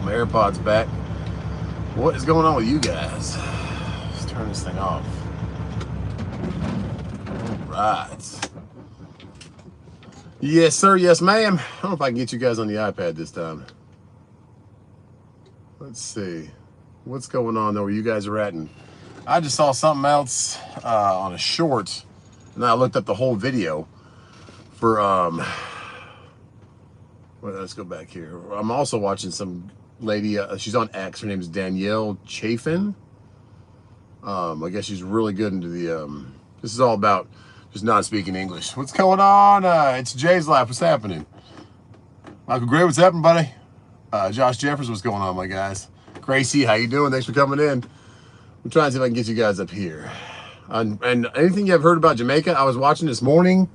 my AirPods back. What is going on with you guys? Let's turn this thing off. All right. Yes, sir. Yes, ma'am. I don't know if I can get you guys on the iPad this time. Let's see. What's going on though where you guys are at? And I just saw something else on a short, and I looked up the whole video for well, let's go back here. I'm also watching some lady, she's on X, her name is Danielle Chafin. I guess she's really good into the this is all about just not speaking English. What's going on? It's Jay's Life. What's happening? Michael Gray, what's happening, buddy? Josh Jeffers, what's going on, my guys? Gracie, how you doing? Thanks for coming in. I'm trying to see if I can get you guys up here. And anything you've heard about Jamaica, I was watching this morning.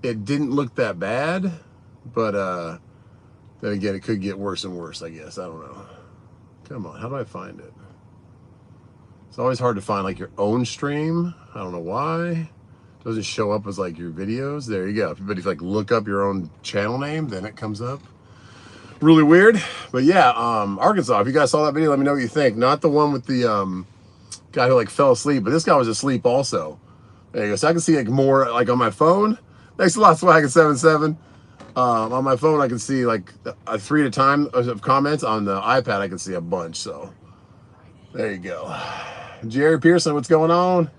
It didn't look that bad, but then again, it could get worse and worse, I guess. I don't know. Come on, how do I find it? It's always hard to find like your own stream. I don't know why. It doesn't show up as like your videos. There you go. But if you like look up your own channel name, then it comes up. Really weird. But yeah, Arkansas, if you guys saw that video, let me know what you think. Not the one with the guy who like fell asleep, but this guy was asleep also. There you go. So I can see like more like on my phone. Thanks a lot, Swag77. On my phone, I can see like 3 at a time of comments. On the iPad, I can see a bunch. So there you go. Jerry Pearson, what's going on?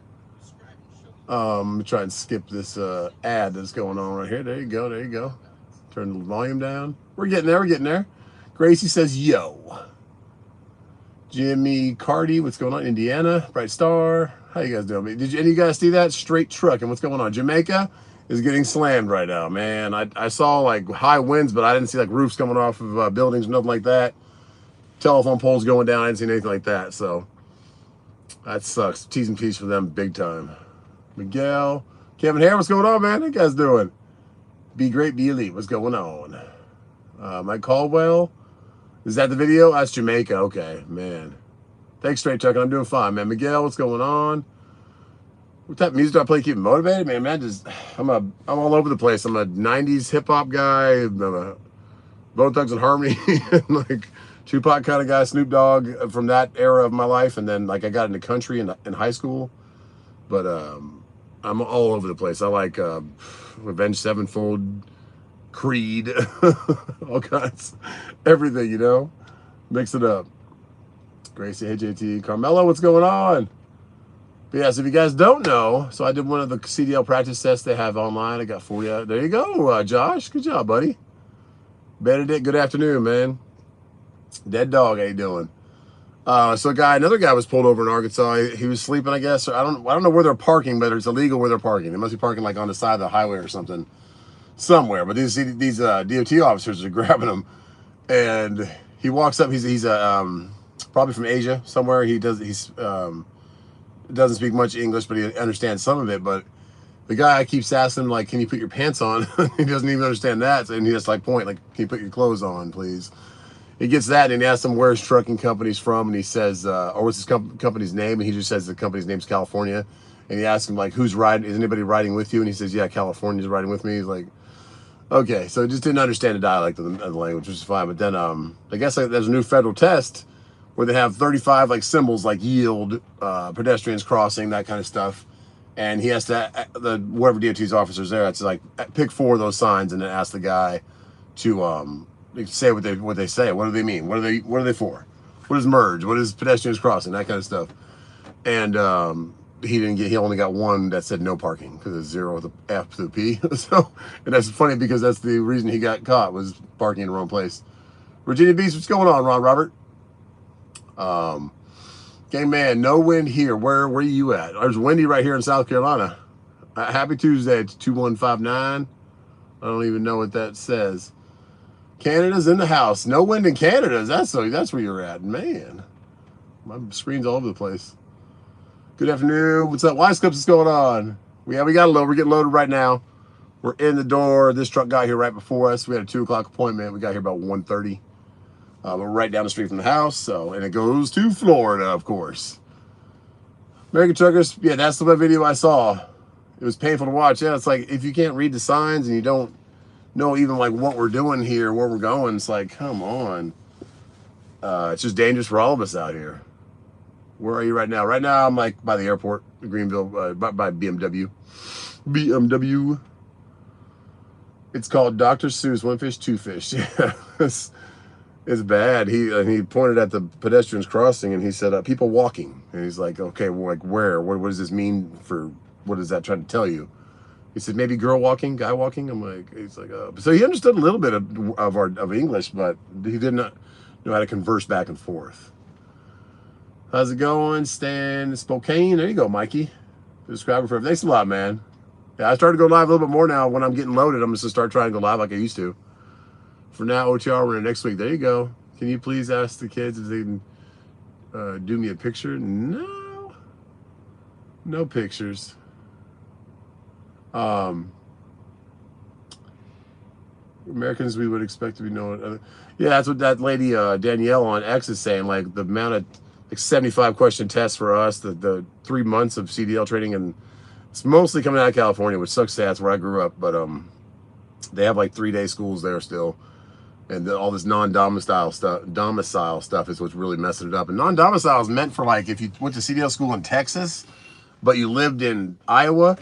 Let me try and skip this ad that's going on right here. There you go. There you go. Turn the volume down. We're getting there. We're getting there. Gracie says, yo. Jimmy Cardi, what's going on? Indiana, Bright Star. How you guys doing? Did any of you guys see that? Straight truck. And what's going on? Jamaica is getting slammed right now, man. I saw like high winds, but I didn't see like roofs coming off of buildings, nothing like that. Telephone poles going down. I didn't see anything like that. So that sucks. T's and P's for them big time. Miguel, Kevin Hare, what's going on, man? How you guys doing? Be great, be elite. What's going on? Mike Caldwell, is that the video? That's Jamaica. Okay, man. Thanks, Straight Truck. I'm doing fine, man. Miguel, what's going on? What type of music do I play to keep motivated? Man, I'm all over the place. I'm a 90s hip hop guy. I'm a Bone Thugs and Harmony, like Tupac kind of guy, Snoop Dogg from that era of my life. And then like I got into country in high school. But I'm all over the place. I like Revenge Sevenfold, Creed, all kinds, everything, you know. Mix it up. Gracie, hey JT, Carmelo, what's going on? But yeah, so if you guys don't know, so I did one of the CDL practice tests they have online. I got 40 out. There you go, Josh. Good job, buddy. Benedict, good afternoon, man. Dead Dog, how you doing? So another guy was pulled over in Arkansas. He was sleeping, I guess. Or I don't know where they're parking, but it's illegal where they're parking. They must be parking like on the side of the highway or something, somewhere. But these DOT officers are grabbing him, and he walks up. He's probably from Asia somewhere. He doesn't speak much English, but he understands some of it. But the guy keeps asking him like, "Can you put your pants on?" He doesn't even understand that, and he just like point like, "Can you put your clothes on, please?" He gets that, and he asks him where his trucking company's from, and he says, or what's his company's name, and he just says the company's name's California, and he asks him, like, who's riding, is anybody riding with you? And he says, yeah, California's riding with me. He's like, okay, so he just didn't understand the dialect of the language, which is fine, but then, I guess like, there's a new federal test where they have 35, like, symbols, like yield, pedestrians crossing, that kind of stuff, and he has to, whoever DOT's officer's there, it's like, pick 4 of those signs, and then ask the guy to, say what they say. What do they mean? What are they for? What is merge? What is pedestrians crossing? That kind of stuff. And he only got one that said no parking because it's 0 with the F to the P. So, and that's funny because that's the reason he got caught, was parking in the wrong place. Virginia Beach, what's going on, Ron Robert? Gang man, no wind here. Where are you at? There's windy right here in South Carolina. Happy Tuesday. It's 2159. I don't even know what that says. Canada's in the house. No wind in Canada. That's where you're at, man. My screen's all over the place. Good afternoon. What's up, Wise Clips? What's going on? We got a load. We're getting loaded right now. We're in the door. This truck got here right before us. We had a 2 o'clock appointment. We got here about 1:30. We're right down the street from the house. So, and it goes to Florida, of course. American Truckers. Yeah, that's the video I saw. It was painful to watch. Yeah, it's like if you can't read the signs and you don't know even like what we're doing here, where we're going, it's like, come on. It's just dangerous for all of us out here. Where are you right now? Right now, I'm like by the airport, Greenville, by BMW. BMW. It's called Dr. Seuss, One Fish, Two Fish. Yeah, it's bad. He pointed at the pedestrians crossing and he said, people walking. And he's like, okay, well, like where? What does this mean for, what is that trying to tell you? He said, maybe girl walking, guy walking. I'm like, he's like, so he understood a little bit of English, but he did not know how to converse back and forth. How's it going? Stan Spokane. There you go, Mikey. Subscriber for thanks a lot, man. Yeah, I started to go live a little bit more now. When I'm getting loaded, I'm just gonna start trying to go live like I used to. For now, OTR we're in next week. There you go. Can you please ask the kids if they can do me a picture? No, no pictures. Americans we would expect to be known. Yeah, that's what that lady Danielle on X is saying. Like the amount of like 75 question tests for us, the 3 months of CDL training, and it's mostly coming out of California, which sucks. That's where I grew up, but they have like 3-day schools there still, and all this non-domicile stuff is what's really messing it up. And non-domicile is meant for like if you went to CDL school in Texas, but you lived in Iowa.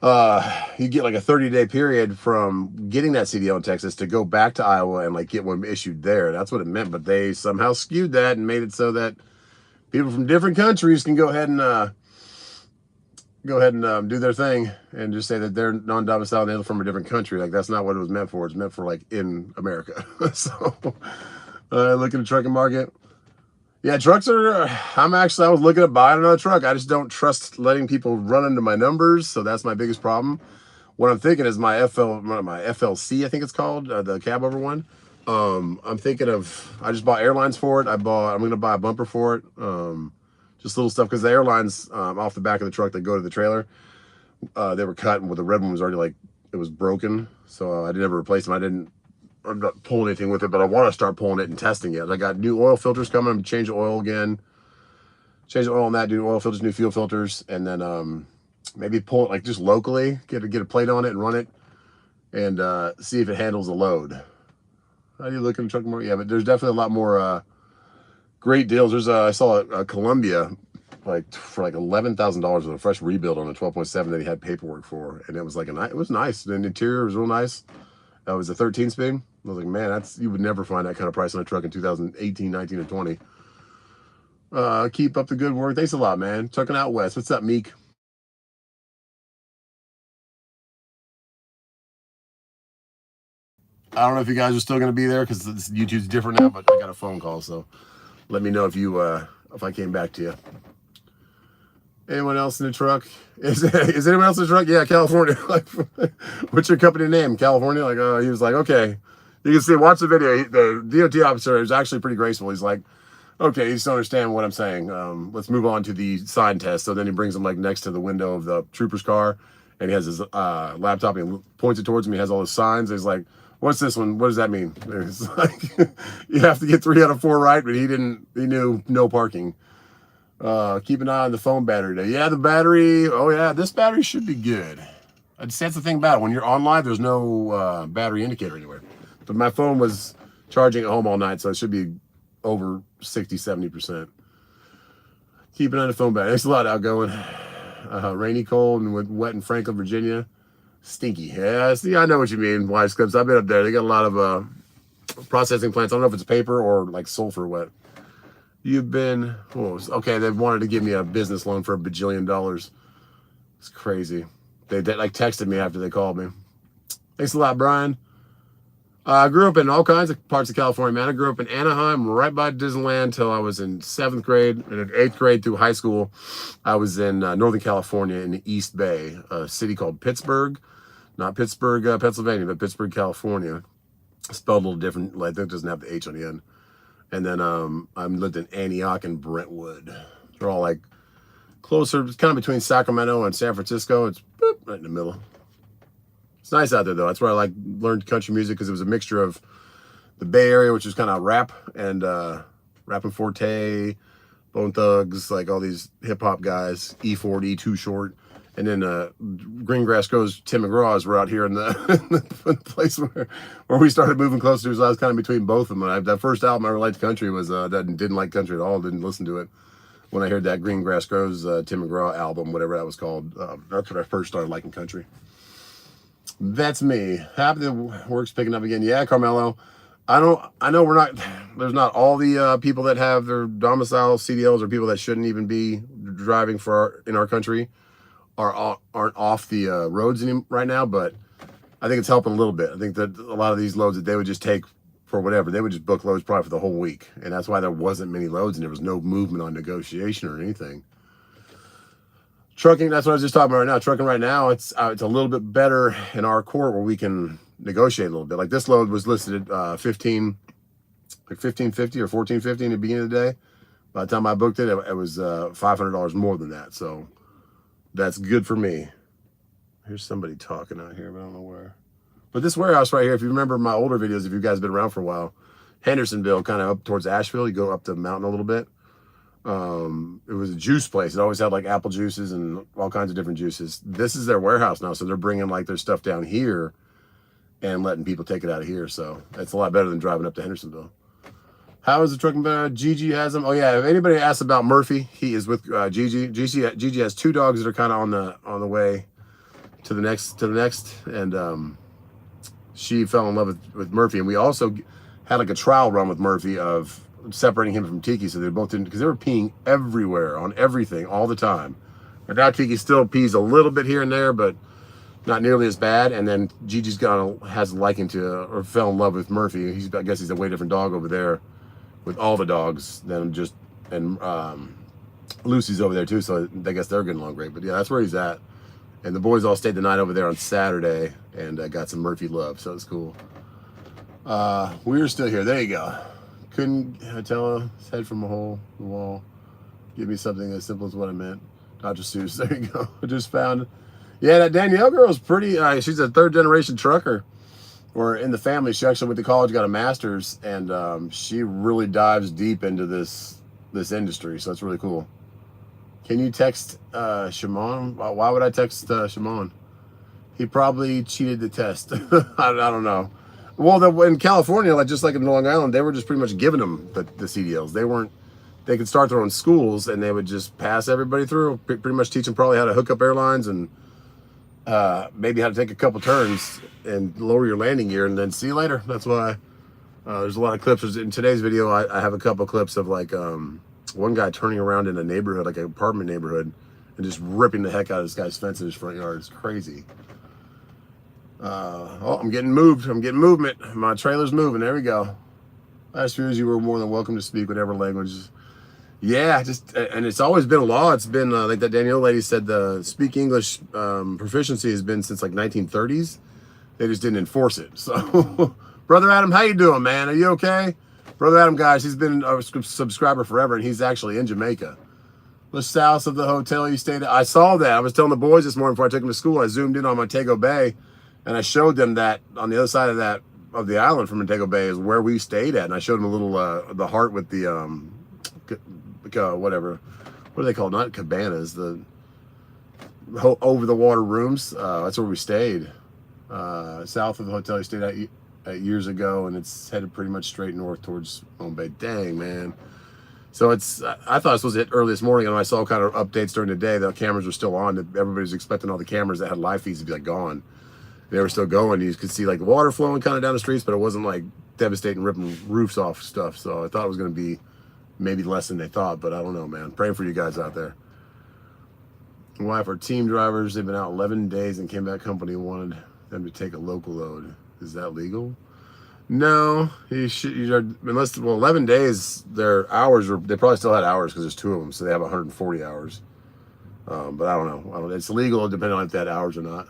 You get like a 30-day period from getting that CDL in Texas to go back to Iowa and like get one issued there. That's what it meant, but they somehow skewed that and made it so that people from different countries can go ahead and do their thing and just say that they're non-domiciled and they're from a different country. Like that's not what it was meant for. It's meant for like in America. So look at the trucking market. Yeah, trucks are, I was looking at buying another truck. I just don't trust letting people run into my numbers. So that's my biggest problem. What I'm thinking is my FLC, I think it's called, the cabover one. I'm thinking of, I just bought airlines for it. I'm going to buy a bumper for it. Just little stuff, because the airlines off the back of the truck that go to the trailer, they were cut, and the red one was already like, it was broken. So I didn't ever replace them. I'm not pulling anything with it, but I want to start pulling it and testing it. I got new oil filters coming. I'm change the oil again. Change the oil on that, do oil filters, new fuel filters, and then maybe pull it like just locally, get a plate on it and run it, and see if it handles the load. How do you look in the truck more? Yeah, but there's definitely a lot more great deals. There's I saw a Columbia like for like $11,000 with a fresh rebuild on a 12.7 that he had paperwork for, and it was like it was nice. The interior was real nice. That was a 13-speed. I was like, man, you would never find that kind of price on a truck in 2018, 19, and 20. Keep up the good work. Thanks a lot, man. Trucking out west. What's up, Meek? I don't know if you guys are still going to be there because YouTube's different now, but I got a phone call, so let me know if I came back to you. Anyone else in the truck? Is anyone else in the truck? Yeah, California. Like, what's your company name? California? Like, he was like, okay. You can see, watch the video. The DOT officer is actually pretty graceful. He's like, okay, you just don't understand what I'm saying. Let's move on to the sign test. So then he brings him like next to the window of the trooper's car, and he has his laptop, and he points it towards me. He has all his signs. He's like, what's this one? What does that mean? It's like, you have to get 3 out of 4 right, but he knew no parking. Keep an eye on the phone battery today. Yeah, the battery. Oh yeah, this battery should be good. That's the thing about it. When you're on live, there's no battery indicator anywhere. But my phone was charging at home all night, so it should be over 60-70%. Keep an eye on the phone battery. It's a lot outgoing. Rainy, cold, and wet in Franklin, Virginia. Stinky. Yeah, see, I know what you mean, Wise Clips. I've been up there. They got a lot of processing plants. I don't know if it's paper or like sulfur wet. You've been, okay, they wanted to give me a business loan for $1 bajillion. It's crazy. They like texted me after they called me. Thanks a lot, Brian. I grew up in all kinds of parts of California, man. I grew up in Anaheim, right by Disneyland, till I was in 7th grade. And in 8th grade through high school, I was in Northern California in the East Bay, a city called Pittsburgh. Not Pittsburgh, Pennsylvania, but Pittsburgh, California. Spelled a little different. Like, it doesn't have the H on the end. And then I lived in Antioch and Brentwood. They're all like closer. It's kind of between Sacramento and San Francisco. It's right in the middle. It's nice out there, though. That's where I learned country music, because it was a mixture of the Bay Area, which is kind of rap, and Rappin' Forte, Bone Thugs, like all these hip-hop guys, E40, Too Short, And then Green Grass Grows, Tim McGraw's were out here in the, the place where we started moving closer to. So I was kind of between both of them. That first album I ever liked country was that didn't like country at all. Didn't listen to it. When I heard that Green Grass Grows Tim McGraw album, whatever that was called, that's when I first started liking country. That's me. Happy the work's picking up again. Yeah, Carmelo. I know we're not. There's not all the people that have their domicile CDLs or people that shouldn't even be driving in our country aren't off the roads right now, but I think it's helping a little bit. I think that a lot of these loads that they would just take for whatever, they would just book loads probably for the whole week, and that's why there wasn't many loads and there was no movement on negotiation or anything. Trucking, that's what I was just talking about right now. Trucking right now, it's a little bit better in our court where we can negotiate a little bit. Like this load was listed at 1550 or 1450 in the beginning of the day. By the time I booked it, it was $500 more than that. So that's good for me. Here's somebody talking out here, but I don't know where. But this warehouse right here, if you remember my older videos, if you guys have been around for a while, Hendersonville, kind of up towards Asheville, you go up the mountain a little bit. It was a juice place. It always had like apple juices and all kinds of different juices. This is their warehouse now, so they're bringing like their stuff down here and letting people take it out of here. So it's a lot better than driving up to Hendersonville. How is the trucking better? Gigi has them. Oh yeah, if anybody asks about Murphy, he is with Gigi. Gigi has 2 dogs that are kind of on the way to the next, and she fell in love with Murphy. And we also had like a trial run with Murphy of separating him from Tiki, so they both didn't, because they were peeing everywhere on everything all the time. And now Tiki still pees a little bit here and there, but not nearly as bad. And then Gigi's has a liking to, or fell in love with Murphy. I guess he's a way different dog over there with all the dogs than just, and Lucy's over there too, so I guess they're getting along great. But yeah, that's where he's at. And the boys all stayed the night over there on Saturday and got some Murphy love, so it's cool. We're still here. There you go. Couldn't tell his head from a hole in the wall. Give me something as simple as what I meant. Dr. Seuss. There you go. I just found. Yeah, that Danielle girl is pretty. She's a 3rd generation trucker, or in the family. She actually went to college, got a master's, and she really dives deep into this industry. So it's really cool. Can you text Shimon? Why would I text Shimon? He probably cheated the test. I don't know. Well, in California, just like in Long Island, they were just pretty much giving them the CDLs. They could start their own schools and they would just pass everybody through, pretty much teach them probably how to hook up airlines and maybe how to take a couple turns and lower your landing gear and then see you later. That's why there's a lot of clips. In today's video, I have a couple clips of like one guy turning around in a neighborhood, like an apartment neighborhood, and just ripping the heck out of this guy's fence in his front yard. It's crazy. Oh, I'm getting moved. I'm getting movement. My trailer's moving. There we go. Last few years, you were more than welcome to speak whatever language. Yeah, and it's always been a law. It's been like that Danielle lady said, the speak English proficiency has been since like 1930s. They just didn't enforce it. So, Brother Adam, how you doing, man? Are you okay? Brother Adam, guys, he's been a subscriber forever, and he's actually in Jamaica. Just south of the hotel you stayed at. I saw that. I was telling the boys this morning before I took them to school, I zoomed in on Montego Bay, and I showed them that on the other side of the island from Montego Bay is where we stayed at, and I showed them a little the heart with the whatever, what are they called? Not cabanas, the over the water rooms. That's where we stayed, south of the hotel you stayed at years ago, and it's headed pretty much straight north towards Long Bay. Dang, man. So it's, I thought it was supposed to hit early this morning, and I saw kind of updates during the day. The cameras were still on. Everybody was expecting all the cameras that had live feeds to be like gone. They were still going. You could see like water flowing kind of down the streets, but it wasn't like devastating, ripping roofs off stuff. So I thought it was going to be maybe less than they thought, but I don't know, man. Praying for you guys out there. My wife are team drivers. They've been out 11 days and came back. Company wanted them to take a local load. Is that legal? No, unless, well, 11 days, their hours they probably still had hours because there's 2 of them, so they have 140 hours. But I don't know. It's legal depending on if they had hours or not.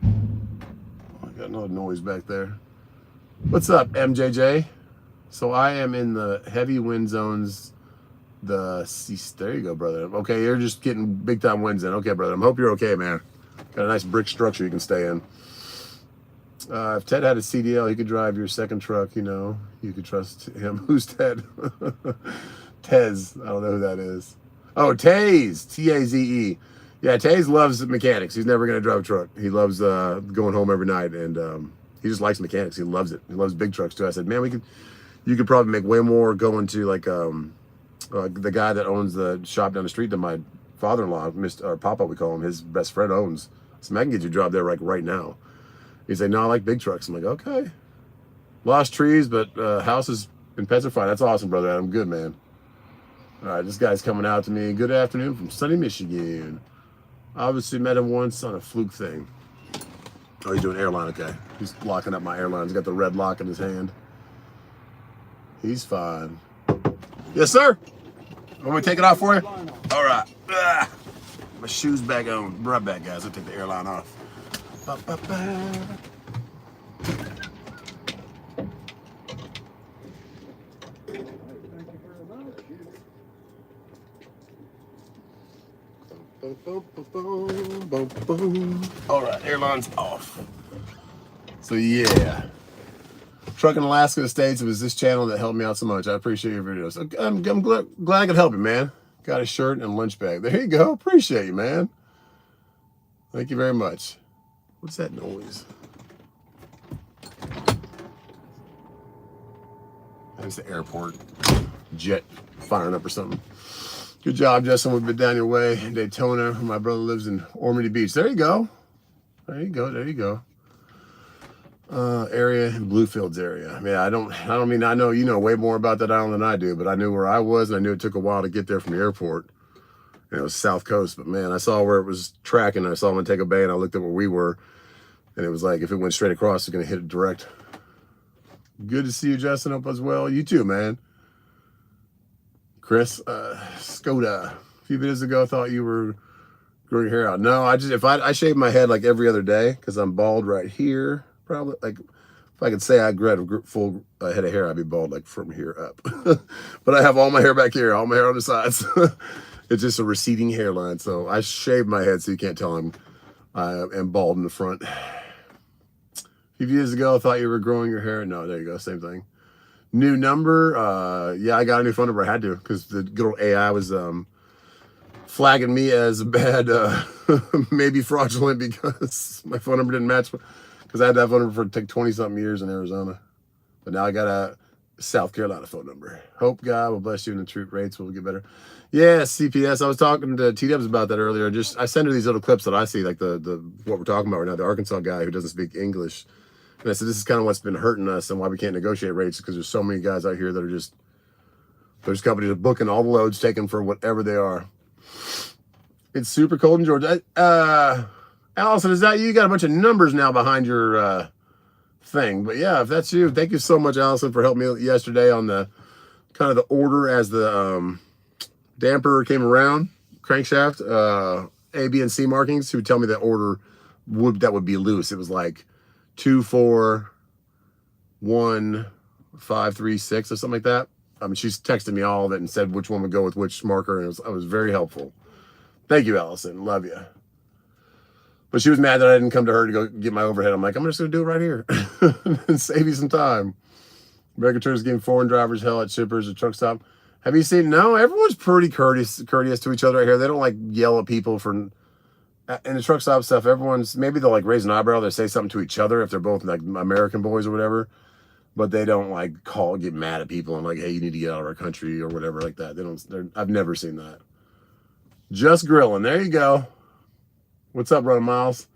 I got another noise back there. What's up, MJJ? So I am in the heavy wind zones. There you go, brother. Okay, you're just getting big time winds in. Okay, brother. I hope you're okay, man. Got a nice brick structure you can stay in. If Ted had a CDL, he could drive your second truck, you know. You could trust him. Who's Ted? Tez. I don't know who that is. Oh, Taze, T-A-Z-E. Yeah, Taze loves mechanics. He's never gonna drive a truck. He loves going home every night, and he just likes mechanics. He loves it. He loves big trucks too. I said, man, you could probably make way more going to like the guy that owns the shop down the street than my father-in-law, Mr. Papa, we call him. His best friend owns. So I can get you a job there like right now. He's like, no, I like big trucks. I'm like, okay. Lost trees, but houses and pets are fine. That's awesome, brother Adam. Good, man. All right, this guy's coming out to me. Good afternoon from sunny Michigan. Obviously met him once on a fluke thing. Oh, he's doing airline, okay. He's locking up my airline. He's got the red lock in his hand. He's fine. Yes, sir. Want me to take it off for you? All right. My shoes back on. Right back, guys. I'll take the airline off. Ba, ba, ba. All right, airline's off. So yeah, Truck in Alaska to States. It was this channel that helped me out so much. I appreciate your videos. I'm glad I could help you, man. Got a shirt and lunch bag. There you go. Appreciate you, man. Thank you very much. What's that noise? That's the airport jet firing up or something. Good job, Justin. We've been down your way. Daytona. My brother lives in Ormond Beach. There you go. There you go. There you go. Area, Bluefields area. I mean, I know you know way more about that island than I do, but I knew where I was, and I knew it took a while to get there from the airport. And it was South Coast, but man, I saw where it was tracking. I saw Montego Bay, and I looked at where we were, and it was like if it went straight across, it's gonna hit it direct. Good to see you, Justin. Up as well. You too, man. Chris, Skoda. A few videos ago, I thought you were growing your hair out. No, I shave my head like every other day because I'm bald right here. Probably like if I could say I grew a full head of hair, I'd be bald like from here up. But I have all my hair back here, all my hair on the sides. It's just a receding hairline. So I shaved my head so you can't tell I am bald in the front. A few years ago, I thought you were growing your hair. No, there you go, same thing. New number. Yeah, I got a new phone number. I had to because the good old AI was flagging me as bad, maybe fraudulent because my phone number didn't match. Because I had that phone number for 20-something years in Arizona. But now I got a South Carolina phone number. Hope God will bless you and the troop rates will get better. Yeah, CPS. I was talking to T-Dubs about that earlier. I send her these little clips that I see, like the what we're talking about right now, the Arkansas guy who doesn't speak English. And I said, this is kind of what's been hurting us and why we can't negotiate rates because there's so many guys out here that are there's companies that are booking all the loads taken for whatever they are. It's super cold in Georgia. Allison, is that you? You got a bunch of numbers now behind your thing. But yeah, if that's you, thank you so much, Allison, for helping me yesterday on the kind of the order as the damper came around, crankshaft, A, B, and C markings to tell me that order that would be loose. It was like 2, 4, 1, 5, 3, 6 or something like that. She's texted me all of it and said which one would go with which marker, and it was very helpful. Thank you, Allison. Love you. But she was mad that I didn't come to her to go get my overhead. I'm like, I'm just going to do it right here and save you some time. American Truckers giving foreign drivers hell at shippers at truck stop. Have you seen? No, everyone's pretty courteous to each other right here. They don't like yell at people for in the truck stop stuff. Everyone's maybe they'll like raise an eyebrow. They say something to each other if they're both like American boys or whatever. But they don't like get mad at people and like, hey, you need to get out of our country or whatever like that. They don't. I've never seen that. Just grilling. There you go. What's up, brother Miles?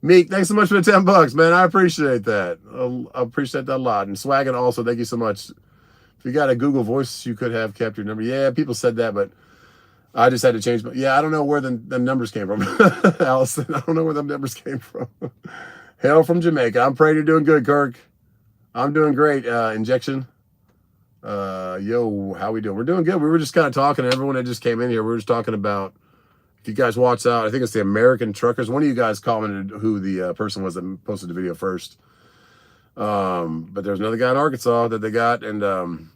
Meek, thanks so much for the $10, man. I appreciate that. I appreciate that a lot. And Swaggin also, thank you so much. If you got a Google Voice, you could have kept your number. Yeah, people said that, but I just had to change. But yeah, I don't know where the numbers came from. Allison, I don't know where the numbers came from. Hail from Jamaica. I'm praying you're doing good, Kirk. I'm doing great. Injection. Yo, how we doing? We're doing good. We were just kind of talking. Everyone that just came in here, we were just talking about, if you guys watch out, I think it's the American Truckers. One of you guys commented who the person was that posted the video first. But there's another guy in Arkansas that they got, and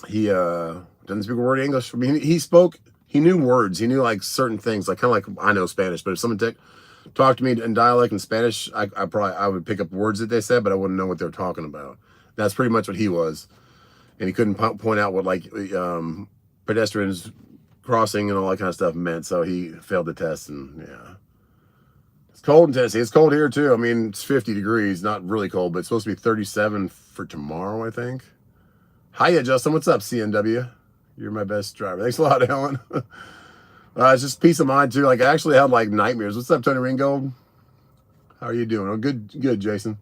he doesn't speak a word of English. I mean, he knew words. He knew like certain things, like kind of like I know Spanish, but if someone talked to me in dialect in Spanish, I would pick up words that they said, but I wouldn't know what they were talking about. That's pretty much what he was. And he couldn't point out what like pedestrians crossing and all that kind of stuff meant. So he failed the test, and yeah. It's cold in Tennessee. It's cold here too. I mean, it's 50 degrees, not really cold, but it's supposed to be 37 for tomorrow, I think. Hiya, Justin. What's up, CNW? You're my best driver. Thanks a lot, Helen. It's just peace of mind too. Like I actually had like nightmares. What's up, Tony Ringgold? How are you doing? Oh, good, Jason.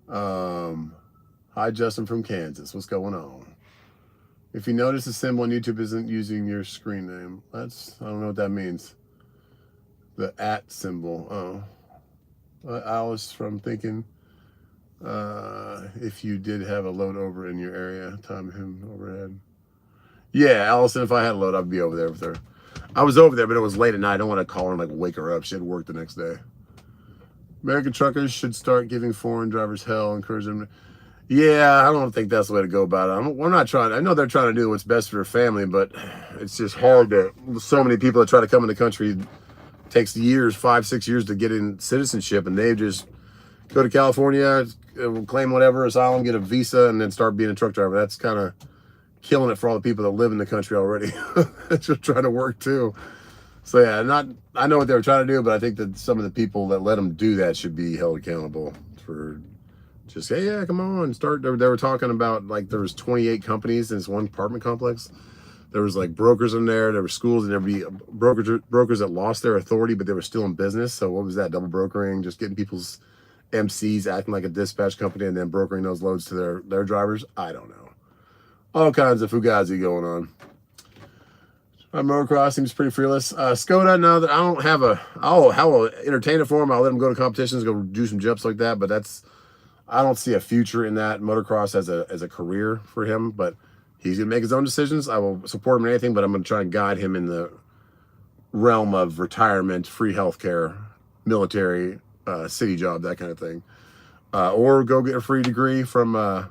Hi, Justin from Kansas. What's going on? If you notice the symbol on YouTube isn't using your screen name, I don't know what that means. The @ symbol. Oh, Alice from thinking. If you did have a load over in your area, time him overhead. Yeah, Allison, if I had a load, I'd be over there with her. I was over there, but it was late at night. I don't want to call her and like wake her up. She had to work the next day. American truckers should start giving foreign drivers hell, encourage them to... Yeah, I don't think that's the way to go about it. We're not trying. I know they're trying to do what's best for their family, but it's just hard to... So many people that try to come in the country, it takes years, 5-6 years to get in citizenship, and they just go to California, claim whatever, asylum, get a visa, and then start being a truck driver. That's kind of killing it for all the people that live in the country already. Just trying to work too. So yeah, I know what they were trying to do, but I think that some of the people that let them do that should be held accountable for just, hey, yeah, come on, start. They were talking about like there was 28 companies in this one apartment complex. There was like brokers in there were schools, and there'd be brokers that lost their authority, but they were still in business. So what was that? Double brokering, just getting people's MCs acting like a dispatch company and then brokering those loads to their drivers. I don't know. All kinds of fugazi going on. My motocross seems pretty fearless. Skoda, now that I don't have I'll entertain it for him. I'll let him go to competitions, go do some jumps like that. But I don't see a future in that motocross as a career for him. But he's gonna make his own decisions. I will support him in anything, but I'm gonna try and guide him in the realm of retirement, free healthcare, military, city job, that kind of thing. Or go get a free degree from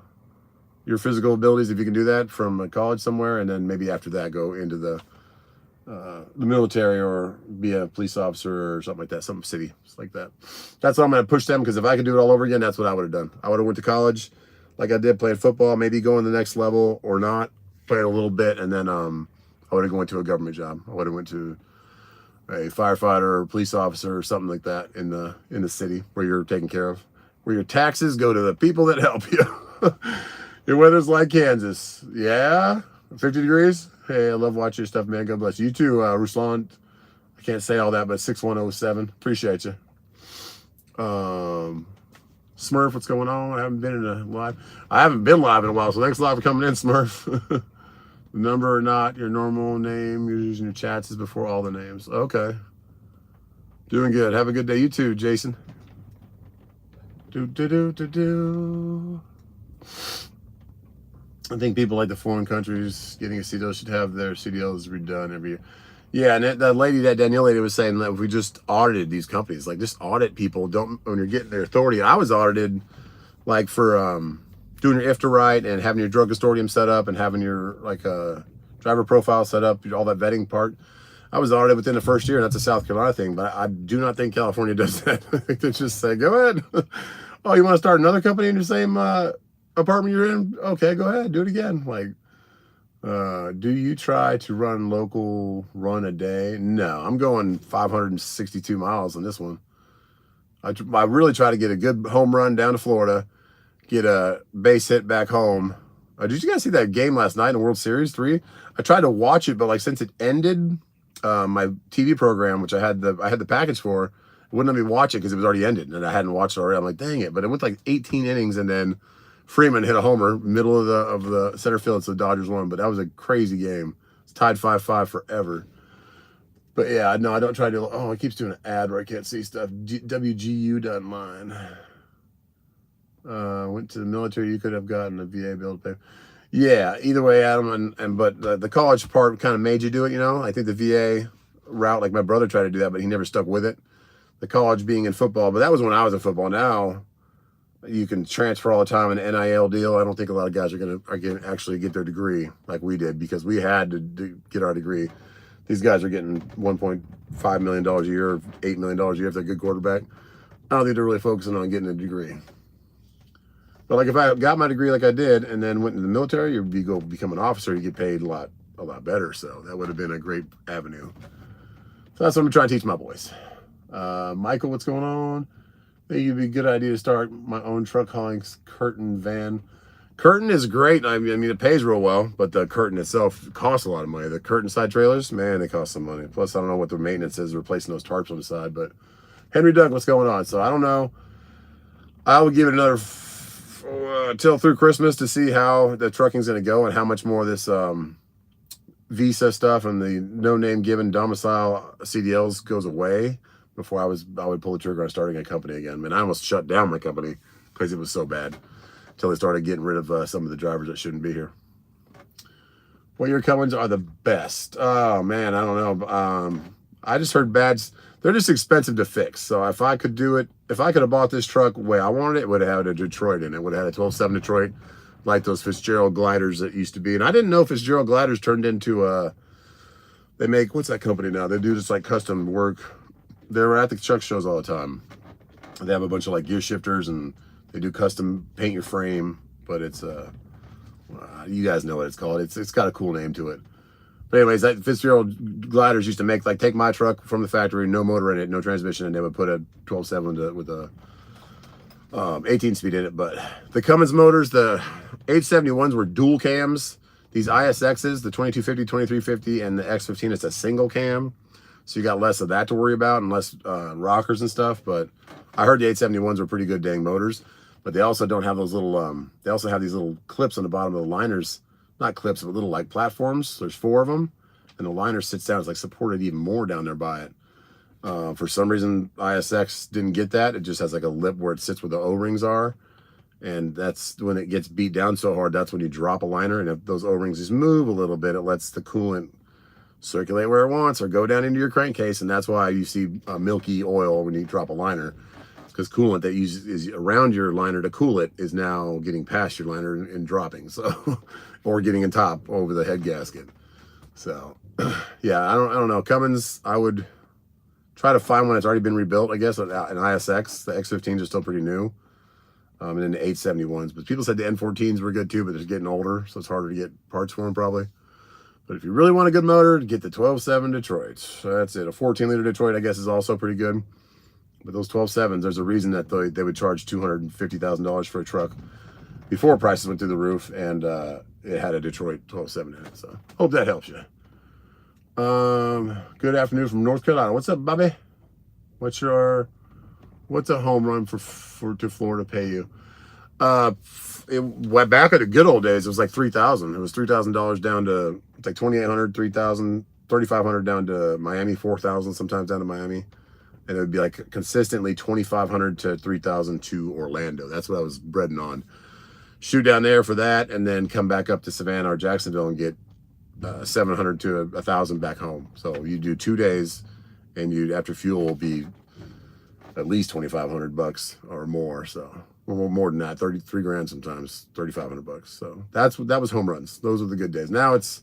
your physical abilities if you can do that from college somewhere, and then maybe after that go into the military or be a police officer or something like that, some city like that. That's what I'm going to push them, because if I could do it all over again, that's what I would have done. I would have went to college like I did, playing football, maybe going to the next level or not, playing a little bit, and then I would have gone to a government job. I would have went to a firefighter or police officer or something like that in the city where you're taken care of, where your taxes go to the people that help you. Your weather's like Kansas. Yeah? 50 degrees? Hey, I love watching your stuff, man. God bless you. You too, Ruslan. I can't say all that, but 6107. Appreciate you. Smurf, what's going on? I haven't been live in a while, so thanks a lot for coming in, Smurf. The number or not, your normal name, you're using your chats is before all the names. Okay. Doing good. Have a good day. You too, Jason. I think people like the foreign countries getting a CDL should have their CDLs redone every year. Yeah, and that lady, that Danielle lady, was saying that if we just audited these companies, like just audit people, when you're getting their authority. I was audited like for doing your IFTA right and having your drug custodian set up and having your driver profile set up, all that vetting part. I was audited within the first year, and that's a South Carolina thing, but I do not think California does that. I think they just say, go ahead. Oh, you want to start another company in your same apartment you're in? Okay, go ahead, do it again. Like, do you try to run local run a day? No, I'm going 562 miles on this one. I really try to get a good home run down to Florida, get a base hit back home. Did you guys see that game last night in the World Series 3? I tried to watch it, but like since it ended, my TV program, which I had the package for, it wouldn't let me watch it because it was already ended, and I hadn't watched it already. I'm like, dang it! But it went like 18 innings, and then Freeman hit a homer middle of the center field, so the Dodgers won. But that was a crazy game. It's tied 5-5 forever. But yeah, no, I don't try to. Oh, it keeps doing an ad where I can't see stuff. WGU.line. Went to the military. You could have gotten a VA bill to pay. Yeah, either way, Adam, but the college part kind of made you do it, you know? I think the VA route, like my brother tried to do that, but he never stuck with it. The college being in football, but that was when I was in football. Now you can transfer all the time, an NIL deal. I don't think a lot of guys are going to actually get their degree like we did, because we had to get our degree. These guys are getting $1.5 million a year, $8 million a year if they're a good quarterback. I don't think they're really focusing on getting a degree. But like if I got my degree like I did and then went into the military, you'd go become an officer, you get paid a lot a lot better. So that would have been a great avenue. So that's what I'm trying to teach my boys. Michael, what's going on? I think it'd be a good idea to start my own truck hauling curtain van. Curtain is great. I mean, it pays real well, but the curtain itself costs a lot of money. The curtain side trailers, man, they cost some money. Plus, I don't know what the maintenance is replacing those tarps on the side. But Henry Doug, what's going on? So I don't know. I would give it another till through Christmas to see how the trucking's going to go and how much more of this visa stuff and the no name given domicile CDLs goes away before I would pull the trigger on starting a company again. I mean, I almost shut down my company because it was so bad until they started getting rid of some of the drivers that shouldn't be here. What your Cummins are the best? Oh man, I don't know. I just heard bads. They're just expensive to fix. So if I could do it, if I could have bought this truck the way I wanted it, would have had a Detroit in it. Would have had a 12.7 Detroit, like those Fitzgerald gliders that used to be. And I didn't know Fitzgerald gliders turned into they make, what's that company now? They do just like custom work. They're at the truck shows all the time. They have a bunch of like gear shifters and they do custom paint your frame, but it's you guys know what it's called. It's got a cool name to it. But anyways, that Fitzgerald gliders used to make, like, take my truck from the factory, no motor in it, no transmission, and they would put a 12.7 with a 18-speed in it. But the Cummins motors, the 871s were dual cams. These ISXs, the 2250, 2350, and the X15, it's a single cam. So you got less of that to worry about and less rockers and stuff. But I heard the 871s were pretty good dang motors. But they also don't have those little, they also have these little clips on the bottom of the liners. Not clips, but little like platforms. There's 4 of them. And the liner sits down. It's like supported even more down there by it. For some reason, ISX didn't get that. It just has like a lip where it sits where the O-rings are. And that's when it gets beat down so hard, that's when you drop a liner. And if those O-rings just move a little bit, it lets the coolant circulate where it wants or go down into your crankcase. And that's why you see milky oil when you drop a liner. Because coolant that is around your liner to cool it is now getting past your liner and dropping. So, or getting in top over the head gasket. So, yeah, I don't know. Cummins, I would try to find one that's already been rebuilt, I guess, an ISX. The X15s are still pretty new. And then the 871s. But people said the N14s were good too, but they're getting older, so it's harder to get parts for them probably. But if you really want a good motor, get the 12.7 Detroit. So that's it. A 14-liter Detroit, I guess, is also pretty good. But those 12.7s, there's a reason that they would charge $250,000 for a truck before prices went through the roof, and it had a Detroit 12.7 in it. So hope that helps you. Good afternoon from North Carolina. What's up, Bobby? What's a home run to Florida pay you? It went back at the good old days. It was like $3,000. It was $3,000 down to like $2,800, $3,000, $3,500 down to Miami, $4,000 sometimes down to Miami. And it would be like consistently $2,500 to $3,000 to Orlando. That's what I was breading on. Shoot down there for that, and then come back up to Savannah or Jacksonville and get $700 to $1,000 back home. So you do 2 days, and after fuel will be at least $2,500 or more. So more than that, 33 grand sometimes, $3,500. So that was home runs. Those are the good days. Now it's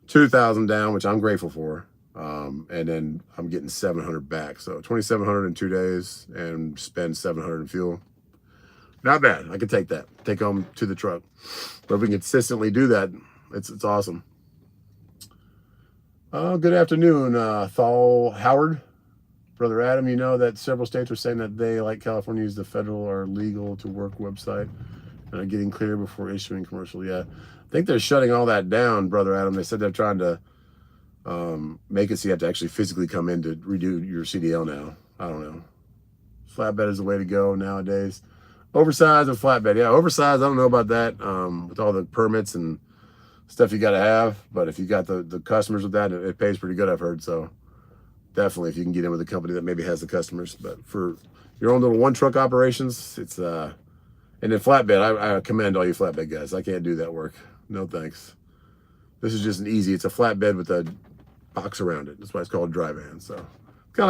2,000 down, which I'm grateful for. And then I'm getting 700 back. So 2,700 in 2 days and spend 700 in fuel. Not bad. I could take that. Take home to the truck. But if we can consistently do that, it's awesome. Good afternoon, Thal Howard. Brother Adam, you know that several states are saying that they, like California, use the federal or legal to work website and are getting clear before issuing commercial. Yeah, I think they're shutting all that down, Brother Adam. They said they're trying to make it so you have to actually physically come in to redo your CDL now. I don't know. Flatbed is the way to go nowadays. Oversized and flatbed. Yeah, oversized, I don't know about that with all the permits and stuff you got to have. But if you got the customers with that, it pays pretty good, I've heard. So definitely if you can get in with a company that maybe has the customers. But for your own little one-truck operations, it's and then flatbed, I commend all you flatbed guys. I can't do that work. No thanks. This is just an easy, it's a flatbed with a box around it. That's why it's called a dry van. So kind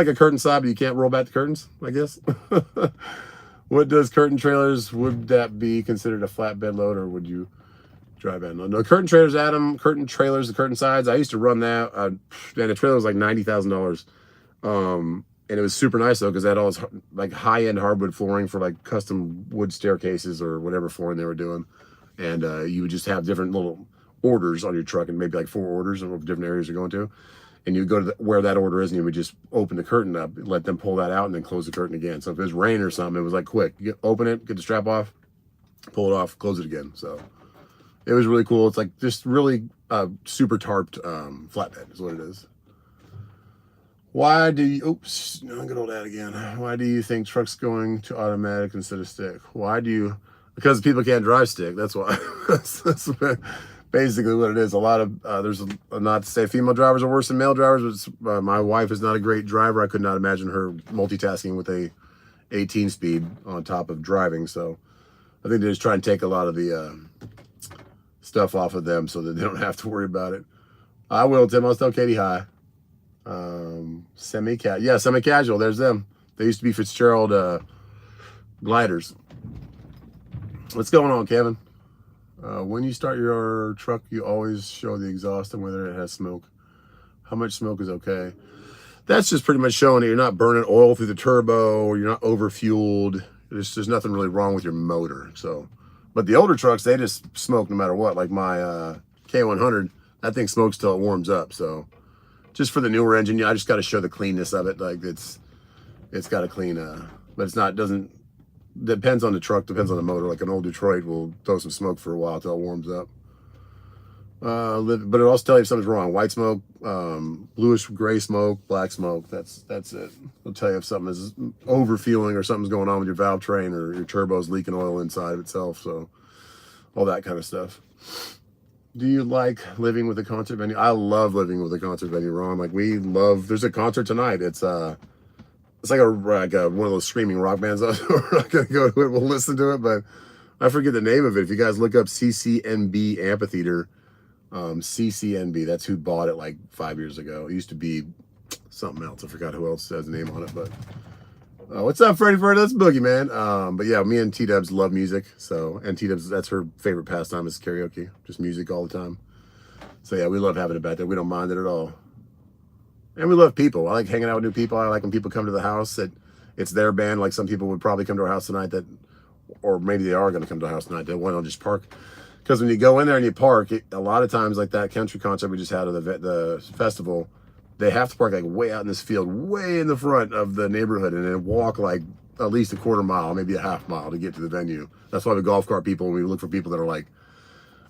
of like a curtain side, but you can't roll back the curtains, I guess. What does curtain trailers, would that be considered a flatbed load, or would you dry van load? No, curtain trailers, Adam, curtain trailers, the curtain sides, I used to run that. And the trailer was like $90,000. And it was super nice though, because it had all this like high-end hardwood flooring for like custom wood staircases or whatever flooring they were doing. And you would just have different little orders on your truck, and maybe like 4 orders of different areas you're going to. And you go to where that order is, and you would just open the curtain up, let them pull that out, and then close the curtain again. So if it was rain or something, it was like quick. You open it, get the strap off, pull it off, close it again. So it was really cool. It's like just really super tarped flatbed is what it is. Why do you, oops, no, good old ad again. Why do you think trucks going to automatic instead of stick? Why do you, because people can't drive stick. That's why. that's basically what it is. A lot of, there's not to say female drivers are worse than male drivers, but my wife is not a great driver. I could not imagine her multitasking with a 18 speed on top of driving. So I think they just try and take a lot of the stuff off of them so that they don't have to worry about it. I will, Tim. I'll tell Katie hi. Semi-casual. There's them. They used to be Fitzgerald gliders. What's going on, Kevin? When you start your truck, you always show the exhaust and whether it has smoke. How much smoke is okay? That's just pretty much showing that you're not burning oil through the turbo, or you're not over-fueled. There's nothing really wrong with your motor. So, but the older trucks, they just smoke no matter what. Like my K100, that thing smokes till it warms up. So just for the newer engine, I just got to show the cleanness of it. Like it's got a clean, but it's not, depends on the truck, depends on the motor. Like an old Detroit will throw some smoke for a while till it warms up. But it'll also tell you if something's wrong. White smoke, bluish gray smoke, black smoke. That's it. It'll tell you if something is overfueling or something's going on with your valve train or your turbo's leaking oil inside of itself. So all that kind of stuff. Do you like living with a concert venue? I love living with a concert venue, Ron. Like there's a concert tonight. It's like one of those screaming rock bands. We're not gonna go to it. We'll listen to it, but I forget the name of it. If you guys look up CCNB Amphitheater, CCNB, that's who bought it like 5 years ago. It used to be something else. I forgot who else has a name on it, but what's up, Freddie Freddy? That's Boogie, man. But yeah, me and T-Dubs love music. So, and T-Dubs, that's her favorite pastime is karaoke, just music all the time. So yeah, we love having it back there. We don't mind it at all. And we love people. I like hanging out with new people. I like when people come to the house that it's their band. Like some people would probably come to our house tonight or maybe they are going to come to our house tonight. They want to just park. Because when you go in there and you park, a lot of times like that country concert we just had at the festival, they have to park like way out in this field, way in the front of the neighborhood, and then walk like at least a quarter mile, maybe a half mile to get to the venue. That's why we golf cart people, and we look for people that are like,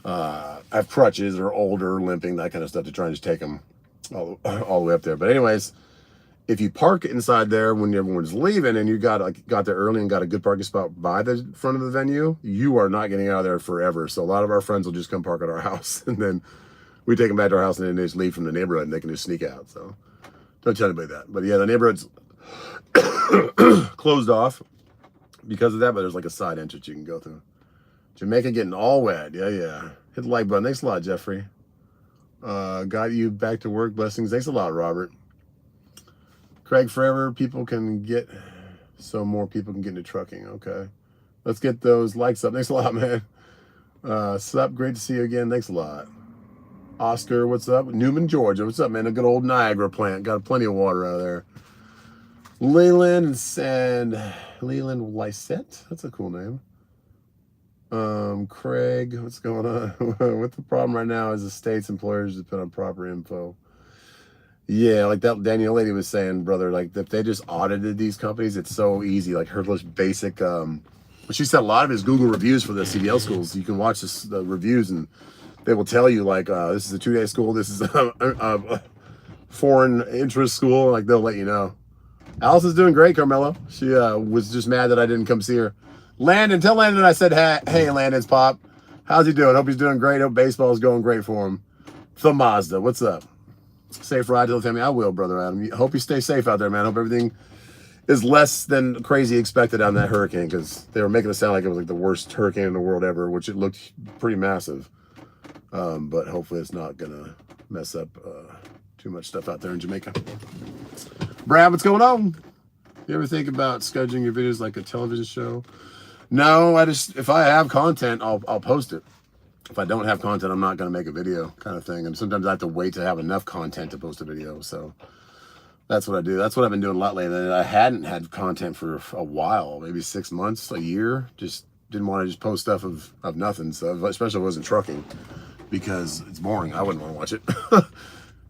have crutches or older, limping, that kind of stuff to try and just take them all the way up there. But anyways, if you park inside there when everyone's leaving and you got there early and got a good parking spot by the front of the venue, you are not getting out of there forever. So a lot of our friends will just come park at our house, and then we take them back to our house, and then they just leave from the neighborhood and they can just sneak out. So don't tell anybody that. But yeah, the neighborhood's closed off because of that, but there's like a side entrance you can go through. Jamaica getting all wet. Yeah. Hit the like button. Thanks a lot, Jeffrey. Got you back to work. Blessings. Thanks a lot, Robert. Craig, forever people can get, so more people can get into trucking. Okay. Let's get those likes up. Thanks a lot, man. Sup, great to see you again. Thanks a lot. Oscar, what's up? Newman, Georgia. What's up, man? A good old Niagara plant. Got plenty of water out of there. Leland Lysette. That's a cool name. Craig, what's going on? What the problem right now is the state's employers depend on proper info. Yeah, like that Danielle lady was saying, brother, like if they just audited these companies, it's so easy. Like her most basic, she said a lot of it is Google reviews for the CDL schools. You can watch the reviews and they will tell you like, this is a 2-day school. This is a foreign interest school. Like they'll let you know. Alice is doing great, Carmelo. She was just mad that I didn't come see her. Landon, tell Landon I said, hey, Landon's pop. How's he doing? Hope he's doing great. Hope baseball is going great for him. The Mazda, what's up? Safe ride till the family. I will, brother Adam. Hope you stay safe out there, man. Hope everything is less than crazy expected on that hurricane, because they were making it sound like it was like the worst hurricane in the world ever, which it looked pretty massive. But hopefully it's not gonna mess up too much stuff out there in Jamaica. Brad, what's going on? You ever think about scheduling your videos like a television show? No, if I have content, I'll post it. If I don't have content, I'm not going to make a video, kind of thing. And sometimes I have to wait to have enough content to post a video. So that's what I do. That's what I've been doing a lot lately. I hadn't had content for a while, maybe 6 months, a year. Just didn't want to just post stuff of nothing. So especially if it wasn't trucking, because it's boring. I wouldn't want to watch it.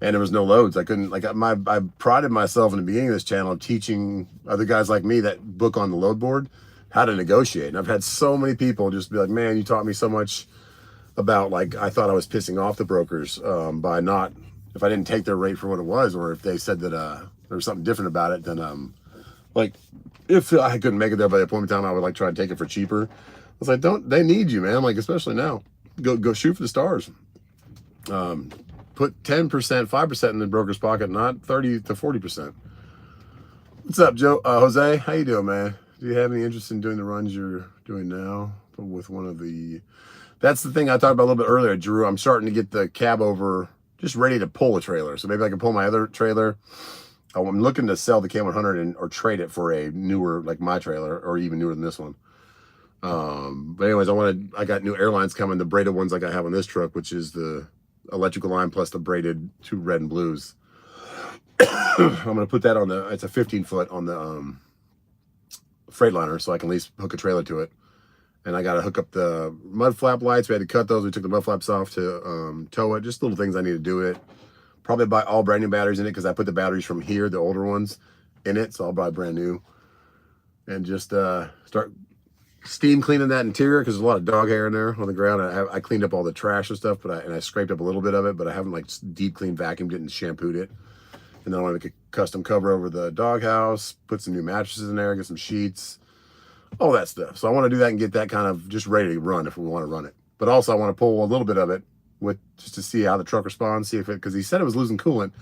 And there was no loads. I couldn't, like, I prided myself in the beginning of this channel of teaching other guys like me that book on the load board how to negotiate. And I've had so many people just be like, man, you taught me so much about, like, I thought I was pissing off the brokers by not, if I didn't take their rate for what it was, or if they said that there was something different about it, then like, if I couldn't make it there by the appointment time, I would like try to take it for cheaper. I was like, they need you, man. Like, especially now, go shoot for the stars. Put 10%, 5% in the broker's pocket, not 30 to 40%. What's up, Joe? Jose, how you doing, man? Do you have any interest in doing the runs you're doing now with one of the... That's the thing I talked about a little bit earlier, Drew. I'm starting to get the cab over, just ready to pull a trailer. So maybe I can pull my other trailer. I'm looking to sell the K100 or trade it for a newer, like my trailer, or even newer than this one. But anyways, I got new airlines coming, the braided ones like I have on this truck, which is the electrical line plus the braided 2 red and blues. I'm gonna put that on it's a 15-foot on the Freightliner, so I can at least hook a trailer to it. And I got to hook up the mud flap lights. We had to cut those. We took the mud flaps off to tow it. Just little things I need to do it. Probably buy all brand new batteries in it because I put the batteries from here, the older ones, in it. So I'll buy brand new. And just start steam cleaning that interior because there's a lot of dog hair in there on the ground. I cleaned up all the trash and stuff, but I scraped up a little bit of it, but I haven't like deep clean vacuumed it and shampooed it. And then I want to make a custom cover over the doghouse, put some new mattresses in there, get some sheets, all that stuff. So I want to do that and get that kind of just ready to run if we want to run it. But also I want to pull a little bit of it with just to see how the truck responds, see if it, because he said it was losing coolant,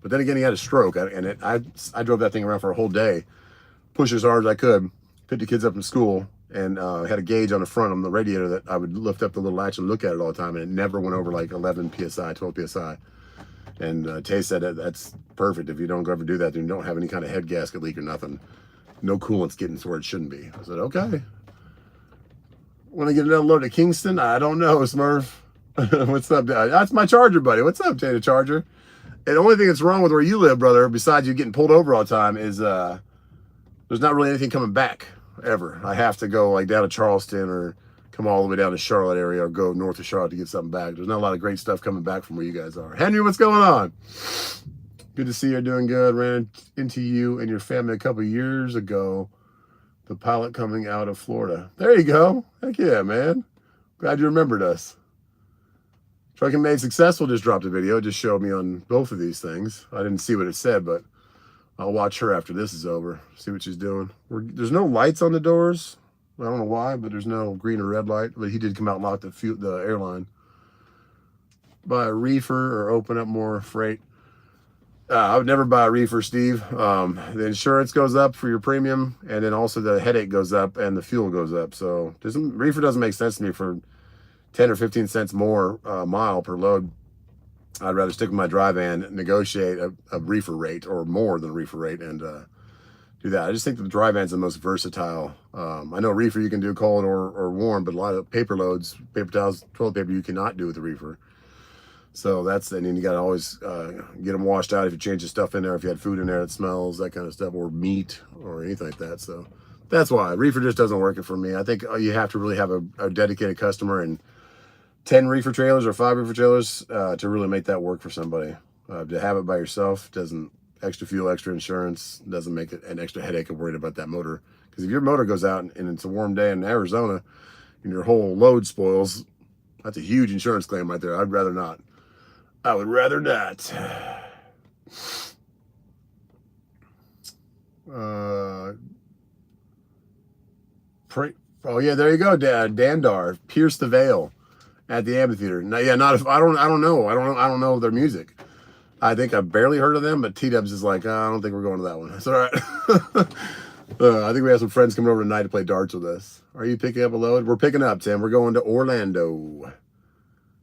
but then again he had a stroke, and I drove that thing around for a whole day, pushed as hard as I could, picked the kids up from school, and had a gauge on the front on the radiator that I would lift up the little latch and look at it all the time, and it never went over like 11 psi, 12 psi. And Tay said that's perfect. If you don't ever do that, then you don't have any kind of head gasket leak or nothing. No coolant's getting to where it shouldn't be. I said, okay. Want to get another load to Kingston? I don't know, Smurf. What's up? That's my Charger, buddy. What's up, Tater Charger? And the only thing that's wrong with where you live, brother, besides you getting pulled over all the time, is there's not really anything coming back, ever. I have to go like down to Charleston or come all the way down to Charlotte area or go north of Charlotte to get something back. There's not a lot of great stuff coming back from where you guys are. Henry, what's going on? Good to see you're doing good. Ran into you and your family a couple of years ago. The pilot coming out of Florida. There you go. Heck yeah, man. Glad you remembered us. Trucking Made Successful just dropped a video. It just showed me on both of these things. I didn't see what it said, but I'll watch her after this is over. See what she's doing. There's no lights on the doors. I don't know why, but there's no green or red light. But he did come out and lock the airline. Buy a reefer or open up more freight. I would never buy a reefer, Steve. The insurance goes up for your premium, and then also the headache goes up and the fuel goes up. So reefer doesn't make sense to me for 10 or 15 cents more mile per load. I'd rather stick with my dry van, negotiate a reefer rate or more than a reefer rate, and do that. I just think the dry van's the most versatile. I know reefer you can do cold or warm, but a lot of paper loads, paper towels, toilet paper, you cannot do with the reefer. So and then you got to always get them washed out if you change the stuff in there, if you had food in there that smells, that kind of stuff, or meat or anything like that. So that's why reefer just doesn't work it for me. I think you have to really have a dedicated customer and 10 reefer trailers or 5 reefer trailers to really make that work for somebody. To have it by yourself doesn't, extra fuel, extra insurance, doesn't make it an extra headache of worried about that motor. Because if your motor goes out and it's a warm day in Arizona and your whole load spoils, that's a huge insurance claim right there. I'd rather not. I would rather not. Oh yeah, there you go, Dandar. Pierce the Veil at the amphitheater. No, yeah, not if I don't know their music. I think I've barely heard of them, but T-Dubs is like, I don't think we're going to that one. That's all right. I think we have some friends coming over tonight to play darts with us. Are you picking up a load? We're picking up, Tim. We're going to Orlando.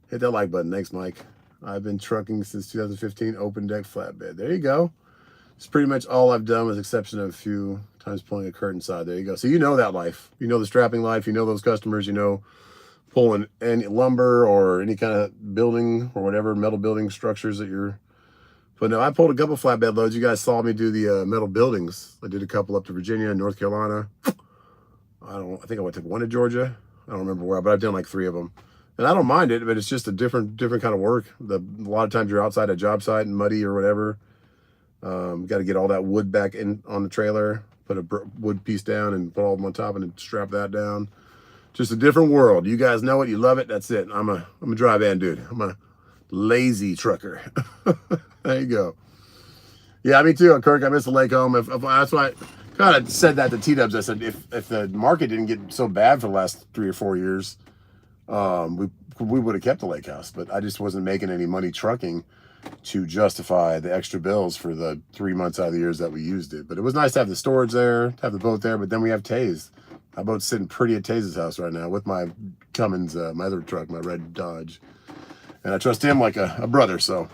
Hit that like button. Thanks, Mike. I've been trucking since 2015, open deck flatbed. There you go. It's pretty much all I've done with the exception of a few times pulling a curtain side. There you go. So you know that life. You know the strapping life. You know those customers. You know pulling any lumber or any kind of building or whatever, metal building structures that you're... But no, I pulled a couple flatbed loads. You guys saw me do the metal buildings. I did a couple up to Virginia and North Carolina. I think I went to one to Georgia. I don't remember where, but I've done like 3 of them. And I don't mind it, but it's just a different kind of work. A lot of times you're outside a job site and muddy or whatever. Got to get all that wood back in on the trailer, put a wood piece down and put all of them on top and then strap that down. Just a different world. You guys know it. You love it. That's it. I'm a dry van dude. I'm a lazy trucker. There you go. Yeah, me too, Kirk. I miss the lake home. That's why I kind of said that to T-Dubs. I said if the market didn't get so bad for the last 3 or 4 years, we would have kept the lake house. But I just wasn't making any money trucking to justify the extra bills for the 3 months out of the years that we used it. But it was nice to have the storage there, to have the boat there. But then we have Taze. My boat's sitting pretty at Taze's house right now with my Cummins, my other truck, my red Dodge. And I trust him like a brother, so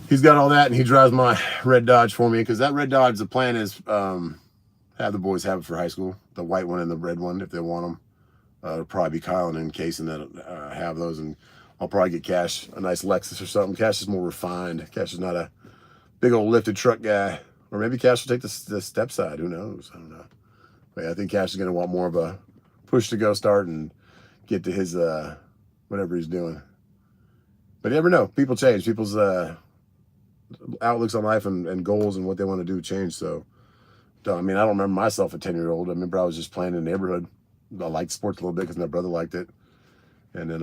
he's got all that, and he drives my red Dodge for me, because that red Dodge, the plan is have the boys have it for high school, the white one and the red one if they want them. It'll probably be Kyle and Case and that have those, and I'll probably get Cash a nice Lexus or something. Cash is more refined. Cash is not a big old lifted truck guy. Or maybe Cash will take the step side. Who knows? I don't know. But yeah, I think Cash is going to want more of a push to go start and get to his whatever he's doing. But you never know. People change. People's outlooks on life and goals and what they want to do change. So, I mean, I don't remember myself a 10-year-old. I remember I was just playing in the neighborhood. I liked sports a little bit because my brother liked it. And then,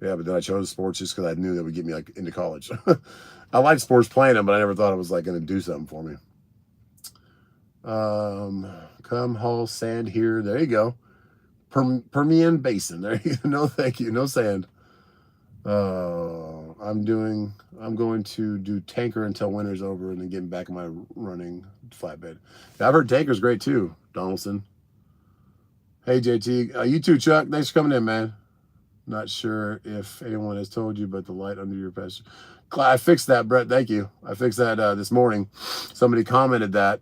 yeah, but then I chose sports just because I knew that would get me like into college. I liked sports playing them, but I never thought it was like going to do something for me. Come haul sand here. There you go. Permian Basin. There you go. No, thank you. No sand. I'm going to do tanker until winter's over and then getting back in my running flatbed. Yeah, I've heard tanker's great too, Donaldson. Hey, JT. You too, Chuck. Thanks for coming in, man. Not sure if anyone has told you, but the light under your pasture. I fixed that, Brett. Thank you. I fixed that this morning. Somebody commented that.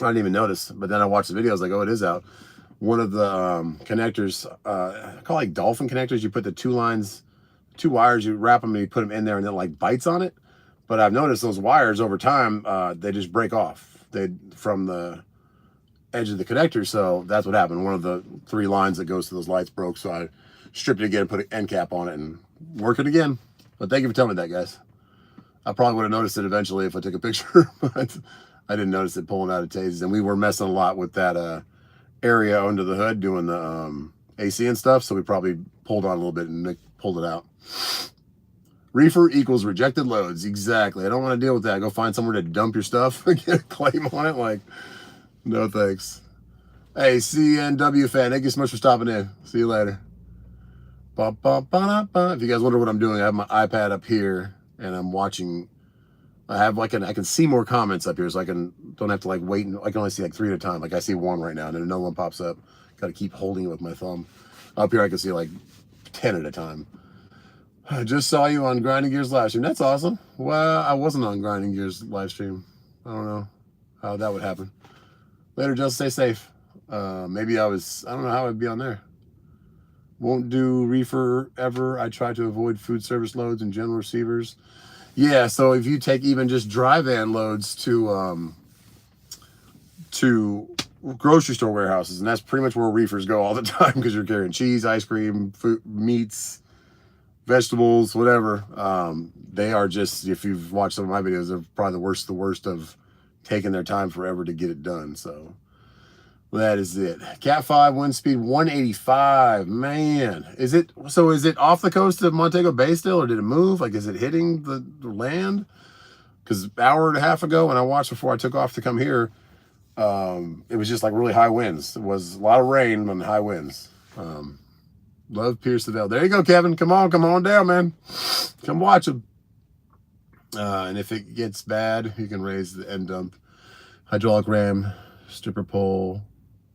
I didn't even notice, but then I watched the video. I was like, oh, it is out. One of the connectors, I call like dolphin connectors. You put the two wires, you wrap them and you put them in there and then like bites on it. But I've noticed those wires over time, they just break off from the edge of the connector. So that's what happened. One of the 3 lines that goes to those lights broke. So I stripped it again, put an end cap on it and work it again. But thank you for telling me that, guys. I probably would have noticed it eventually if I took a picture, but I didn't notice it pulling out of Tases. And we were messing a lot with that area under the hood doing the AC and stuff. So we probably pulled on a little bit and pulled it out. Reefer equals rejected loads. Exactly. I don't want to deal with that. Go find somewhere to dump your stuff and get a claim on it. Like, no thanks. Hey, CNW fan, thank you so much for stopping in. See you later. If you guys wonder what I'm doing, I have my iPad up here and I'm watching. I have like I can see more comments up here, so I don't have to like wait. I can only see like 3 at a time. Like I see 1 right now, and then another one pops up. Got to keep holding it with my thumb. Up here, I can see like 10 at a time. I just saw you on Grinding Gears live stream. That's awesome. Well, I wasn't on Grinding Gears live stream. I don't know how that would happen. Later, just stay safe. Maybe I don't know how I'd be on there. Won't do reefer ever. I try to avoid food service loads and general receivers. Yeah, so if you take even just dry van loads to grocery store warehouses, and that's pretty much where reefers go all the time because you're carrying cheese, ice cream, food, meats, vegetables, whatever. They are just, if you've watched some of my videos, they're probably the worst of taking their time forever to get it done. So that is it. Cat 5 wind speed 185. Man, is it off the coast of Montego Bay still, or did it move? Like, is it hitting the land? Because an hour and a half ago when I watched before I took off to come here, it was just like really high winds. It was a lot of rain and high winds. Love Pierce the Veil. There you go, Kevin. Come on down, man. Come watch him. And if it gets bad, you can raise the end dump. Hydraulic ram, stripper pole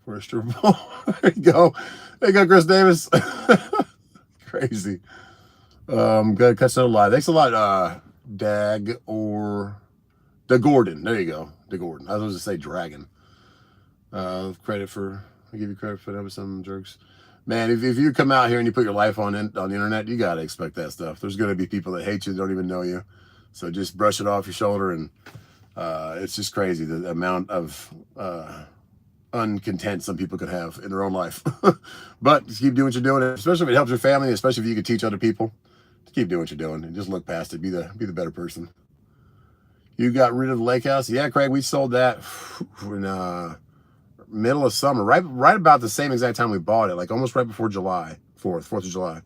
for a stripper pole. There you go. There you go, Chris Davis. Crazy. Gotta catch that live. Thanks a lot, Dag or the Gordon. There you go. The Gordon. I was going to say Dragon. I give you credit for that with some jerks. Man, if you come out here and you put your life on the internet, you got to expect that stuff. There's going to be people that hate you, don't even know you. So just brush it off your shoulder. And it's just crazy, the amount of uncontent some people could have in their own life. But just keep doing what you're doing, especially if it helps your family, especially if you can teach other people. Just keep doing what you're doing and just look past it. Be the better person. You got rid of the lake house? Yeah, Craig, we sold that in middle of summer, right about the same exact time we bought it, like almost right before July 4th of July.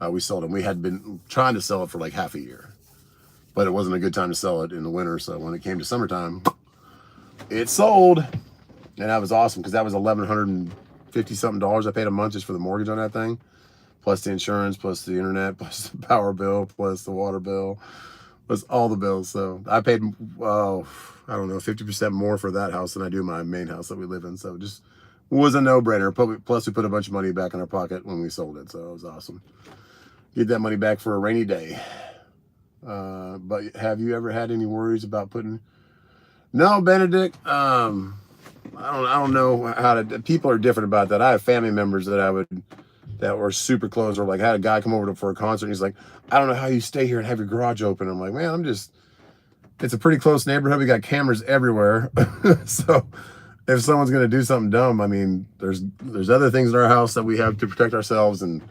We sold it. We had been trying to sell it for like half a year, but it wasn't a good time to sell it in the winter. So when it came to summertime, it sold. And that was awesome because that was $1,150 something I paid a month just for the mortgage on that thing, plus the insurance, plus the internet, plus the power bill, plus the water bill, plus all the bills. So I paid, I don't know, 50% more for that house than I do my main house that we live in. So it just was a no-brainer. Plus we put a bunch of money back in our pocket when we sold it. So it was awesome. Get that money back for a rainy day. But have you ever had any worries about putting? No, Benedict. I don't know how to. People are different about that. I have family members that were super close. Or like, I had a guy come over for a concert. And he's like, I don't know how you stay here and have your garage open. I'm like, man, it's a pretty close neighborhood. We got cameras everywhere. So if someone's gonna do something dumb, I mean, there's other things in our house that we have to protect ourselves, and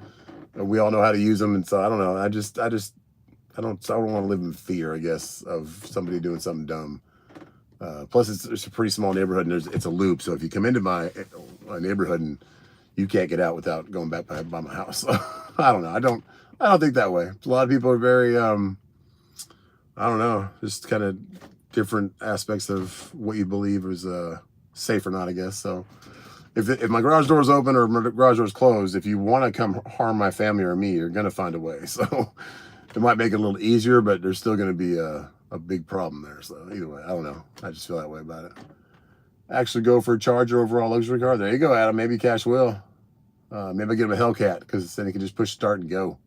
we all know how to use them. And so I don't know. I don't want to live in fear, I guess, of somebody doing something dumb. Plus, it's a pretty small neighborhood, and it's a loop. So if you come into my neighborhood and you can't get out without going back by my house, I don't know. I don't think that way. A lot of people are very, I don't know, just kind of different aspects of what you believe is safe or not, I guess. So if my garage door is open or my garage door is closed, if you want to come harm my family or me, you're gonna find a way. So it might make it a little easier, but there's still gonna be a big problem there. So either way, I don't know. I just feel that way about it. Actually go for a Charger over a luxury car. There you go, Adam. Maybe Cash will. Maybe I get him a Hellcat because then he can just push start and go.